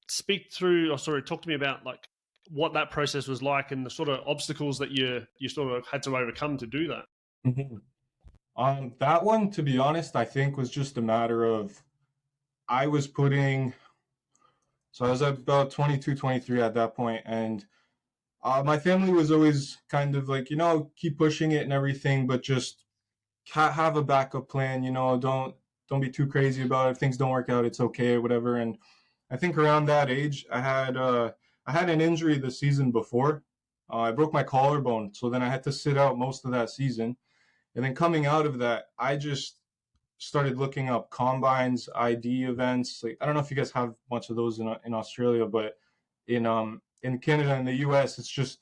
speak through, or sorry, talk to me about like what that process was like and the sort of obstacles that you sort of had to overcome to do that. Mhm. That one, to be honest, I think was just a matter of I was putting, so I was about 22, 23 at that point, and my family was always kind of like, keep pushing it and everything, but just have a backup plan. Don't be too crazy about it. If things don't work out, it's okay, whatever. And I think around that age, I had an injury the season before. I broke my collarbone, so then I had to sit out most of that season. And then coming out of that, I just started looking up combines, ID events. Like I don't know if you guys have much of those in Australia, but in Canada and the US, it's just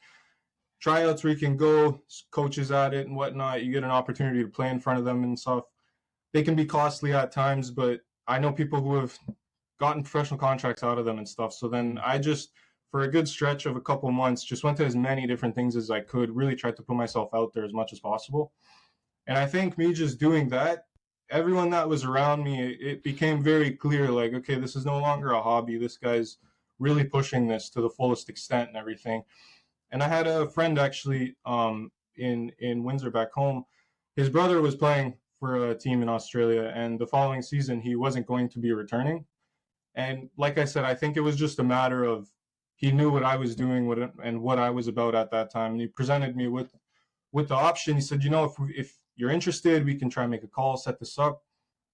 tryouts where you can go, coaches at it and whatnot. You get an opportunity to play in front of them and stuff. They can be costly at times, but I know people who have gotten professional contracts out of them and stuff. So then I just, for a good stretch of a couple months, just went to as many different things as I could, really tried to put myself out there as much as possible. And I think me just doing that, everyone that was around me, it became very clear like, okay, this is no longer a hobby. This guy's really pushing this to the fullest extent and everything. And I had a friend actually in Windsor back home. His brother was playing for a team in Australia, and the following season he wasn't going to be returning. And like I said, I think it was just a matter of he knew what I was doing and what I was about at that time. And he presented me with the option. He said, if you're interested, we can try and make a call, set this up.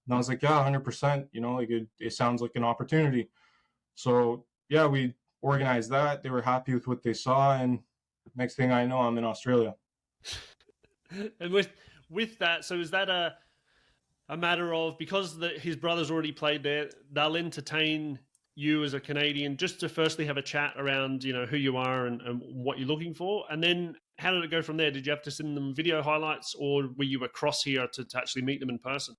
And I was like, yeah, 100%. Like it sounds like an opportunity. So yeah, we organized that. They were happy with what they saw, and next thing I know, I'm in Australia. And with that, so is that a matter of because his brother's already played there, they'll entertain you as a Canadian just to firstly have a chat around, who you are and what you're looking for, and then how did it go from there? Did you have to send them video highlights, or were you across here to actually meet them in person?